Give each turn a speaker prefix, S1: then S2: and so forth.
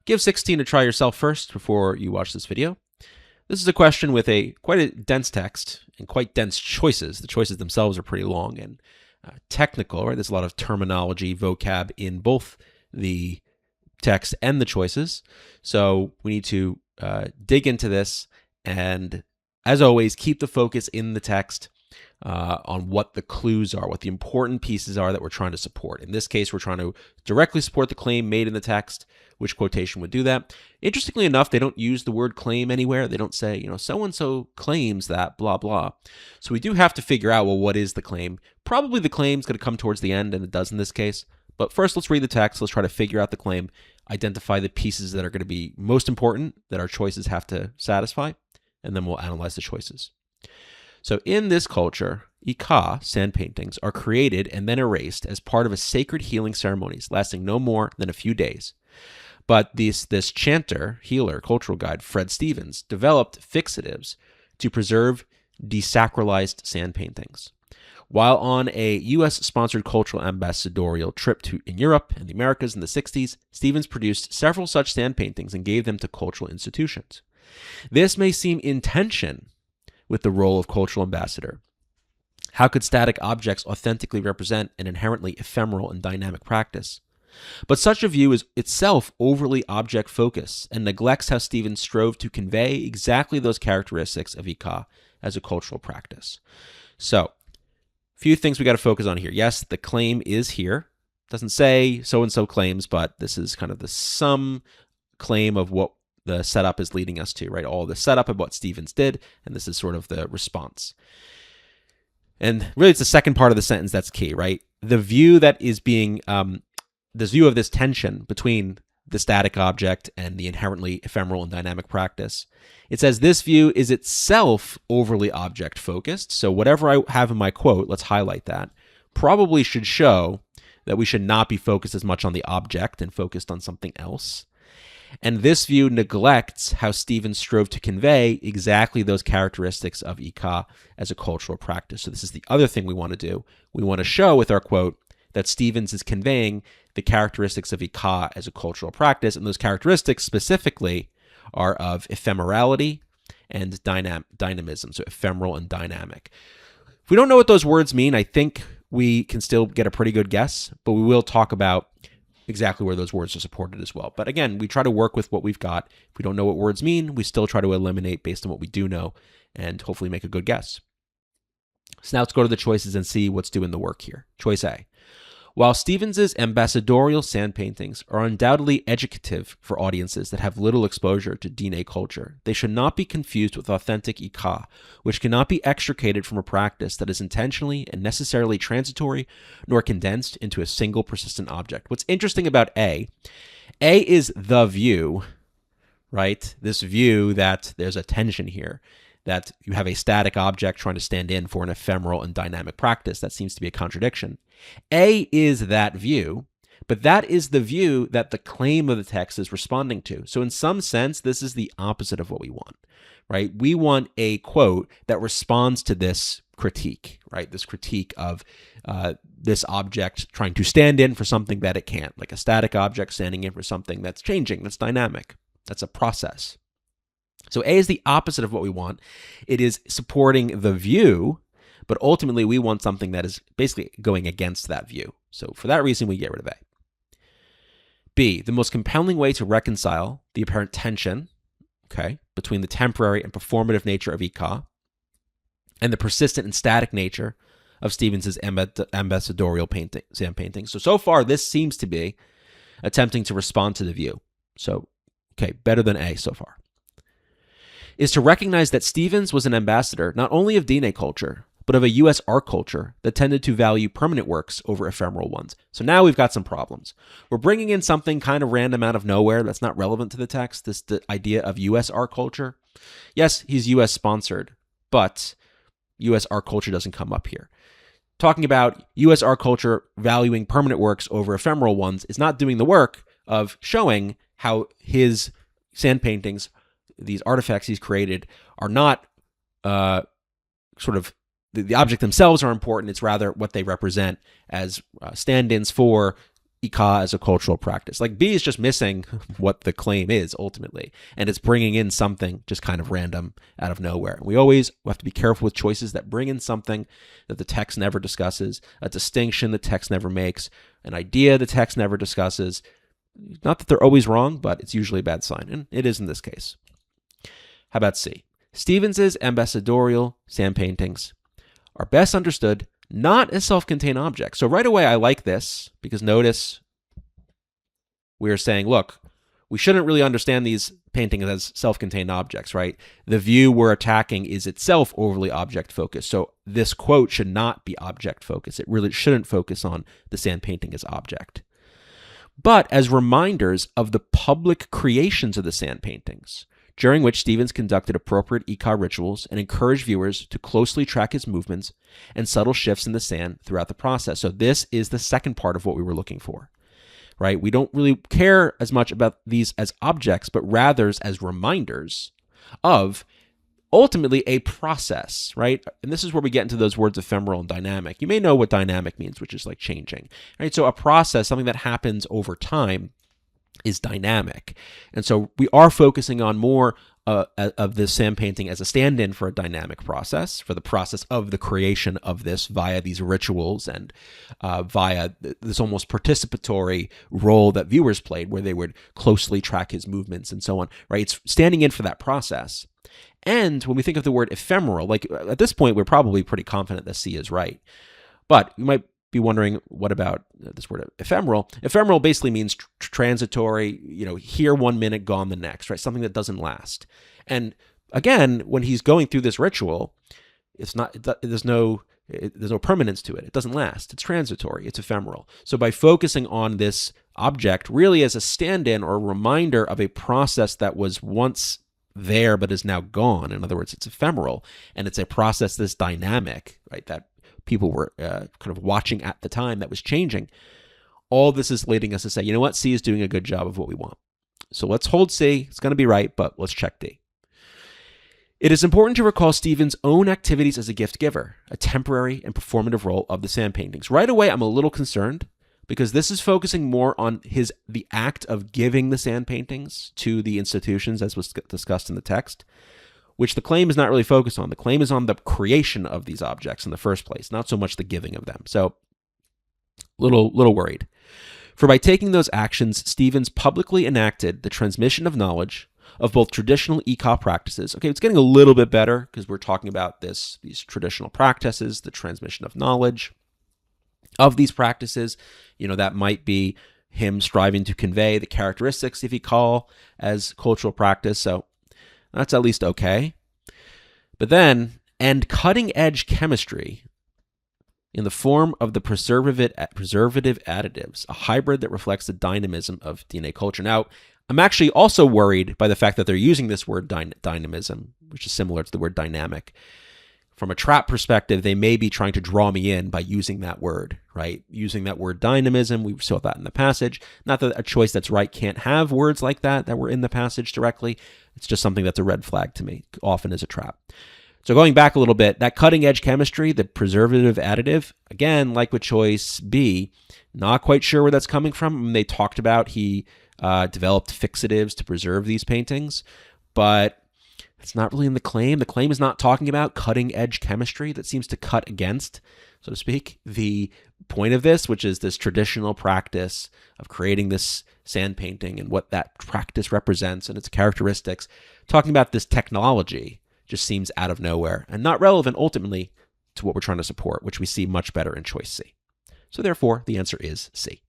S1: Give 16 a try yourself first before you watch this video. This is a question with quite a dense text and quite dense choices. The choices themselves are pretty long and technical, right? There's a lot of terminology, vocab in both the text and the choices. So we need to dig into this, and as always, keep the focus in the text on what the clues are, what the important pieces are that we're trying to support. In this case, we're trying to directly support the claim made in the text. Which quotation would do that? Interestingly enough, they don't use the word claim anywhere. They don't say, so-and-so claims that blah, blah. So we do have to figure out, well, what is the claim? Probably the claim's going to come towards the end, and it does in this case. But first, let's read the text. Let's try to figure out the claim, identify the pieces that are going to be most important that our choices have to satisfy, and then we'll analyze the choices. So in this culture, Ika, sand paintings, are created and then erased as part of a sacred healing ceremonies lasting no more than a few days. But this chanter, healer, cultural guide, Fred Stevens, developed fixatives to preserve desacralized sand paintings. While on a U.S.-sponsored cultural ambassadorial trip in Europe and the Americas in the 60s, Stevens produced several such sand paintings and gave them to cultural institutions. This may seem in tension with the role of cultural ambassador. How could static objects authentically represent an inherently ephemeral and dynamic practice? But such a view is itself overly object-focused and neglects how Stevens strove to convey exactly those characteristics of Ika as a cultural practice. So, a few things we got to focus on here. Yes, the claim is here. Doesn't say so-and-so claims, but this is kind of the sum claim of what the setup is leading us to, right? All the setup of what Stevens did, and this is sort of the response. And really, it's the second part of the sentence that's key, right? The view that is being, this view of this tension between the static object and the inherently ephemeral and dynamic practice. It says this view is itself overly object-focused. So whatever I have in my quote, let's highlight that, probably should show that we should not be focused as much on the object and focused on something else. And this view neglects how Stevens strove to convey exactly those characteristics of Ika as a cultural practice. So this is the other thing we want to do. We want to show with our quote that Stevens is conveying the characteristics of Ika as a cultural practice, and those characteristics specifically are of ephemerality and dynamism, so ephemeral and dynamic. If we don't know what those words mean, I think we can still get a pretty good guess, but we will talk about exactly where those words are supported as well. But again, we try to work with what we've got. If we don't know what words mean, we still try to eliminate based on what we do know and hopefully make a good guess. So now let's go to the choices and see what's doing the work here. Choice A. While Stevens's ambassadorial sand paintings are undoubtedly educative for audiences that have little exposure to Diné culture, they should not be confused with authentic Ika, which cannot be extricated from a practice that is intentionally and necessarily transitory, nor condensed into a single persistent object. What's interesting about A is the view, right? This view that there's a tension here, that you have a static object trying to stand in for an ephemeral and dynamic practice. That seems to be a contradiction. A is that view, but that is the view that the claim of the text is responding to. So in some sense, this is the opposite of what we want, right? We want a quote that responds to this critique, right? This critique of this object trying to stand in for something that it can't, like a static object standing in for something that's changing, that's dynamic. That's a process. So A is the opposite of what we want. It is supporting the view, but ultimately we want something that is basically going against that view. So for that reason, we get rid of A. B, the most compelling way to reconcile the apparent tension, between the temporary and performative nature of Ika and the persistent and static nature of Stevens's ambassadorial sand painting. So far, this seems to be attempting to respond to the view. So, better than A so far. Is to recognize that Stevens was an ambassador not only of Diné culture, but of a U.S. art culture that tended to value permanent works over ephemeral ones. So now we've got some problems. We're bringing in something kind of random out of nowhere that's not relevant to the text, the idea of U.S. art culture. Yes, he's U.S. sponsored, but U.S. art culture doesn't come up here. Talking about U.S. art culture valuing permanent works over ephemeral ones is not doing the work of showing how his sand paintings, these artifacts he's created, are not the object themselves are important. It's rather what they represent as stand-ins for Ika as a cultural practice. Like B is just missing what the claim is ultimately, and it's bringing in something just kind of random out of nowhere. We have to be careful with choices that bring in something that the text never discusses, a distinction the text never makes, an idea the text never discusses. Not that they're always wrong, but it's usually a bad sign, and it is in this case. How about C? Stevens's ambassadorial sand paintings are best understood not as self-contained objects. So right away, I like this because notice we're saying, look, we shouldn't really understand these paintings as self-contained objects, right? The view we're attacking is itself overly object-focused. So this quote should not be object-focused. It really shouldn't focus on the sand painting as object. But as reminders of the public creations of the sand paintings, during which Stevens conducted appropriate Ika rituals and encouraged viewers to closely track his movements and subtle shifts in the sand throughout the process. So this is the second part of what we were looking for, right? We don't really care as much about these as objects, but rather as reminders of ultimately a process, right? And this is where we get into those words ephemeral and dynamic. You may know what dynamic means, which is like changing, right? So a process, something that happens over time, is dynamic. And so we are focusing on more of this sand painting as a stand-in for a dynamic process, for the process of the creation of this via these rituals and via this almost participatory role that viewers played where they would closely track his movements and so on, right? It's standing in for that process. And when we think of the word ephemeral, like at this point, we're probably pretty confident that C is right. But you might be wondering, what about this word ephemeral? Ephemeral basically means transitory, here 1 minute, gone the next, right? Something that doesn't last. And again, when he's going through this ritual, there's no permanence to it. It doesn't last. It's transitory. It's ephemeral. So by focusing on this object really as a stand-in or a reminder of a process that was once there but is now gone, in other words, it's ephemeral, and it's a process that's dynamic, right? That people were kind of watching at the time that was changing. All this is leading us to say, you know what? C is doing a good job of what we want. So let's hold C. It's going to be right, but let's check D. It is important to recall Stevens' own activities as a gift giver, a temporary and performative role of the sand paintings. Right away, I'm a little concerned because this is focusing more on the act of giving the sand paintings to the institutions, as was discussed in the text, which the claim is not really focused on. The claim is on the creation of these objects in the first place, not so much the giving of them. So, little worried. For by taking those actions, Stevens publicly enacted the transmission of knowledge of both traditional Ika practices. Okay, it's getting a little bit better because we're talking about these traditional practices, the transmission of knowledge of these practices. That might be him striving to convey the characteristics, if you call, as cultural practice. So that's at least okay. But then, and cutting-edge chemistry in the form of the preservative additives, a hybrid that reflects the dynamism of DNA culture. Now, I'm actually also worried by the fact that they're using this word dynamism, which is similar to the word dynamic. From a trap perspective, they may be trying to draw me in by using that word, right? Using that word dynamism. We saw that in the passage. Not that a choice that's right can't have words like that were in the passage directly. It's just something that's a red flag to me, often as a trap. So going back a little bit, that cutting-edge chemistry, the preservative additive, again, like with choice B, not quite sure where that's coming from. They talked about he developed fixatives to preserve these paintings, but it's not really in the claim. The claim is not talking about cutting-edge chemistry that seems to cut against, so to speak, the point of this, which is this traditional practice of creating this sand painting and what that practice represents and its characteristics. Talking about this technology just seems out of nowhere and not relevant ultimately to what we're trying to support, which we see much better in choice C. So therefore, the answer is C.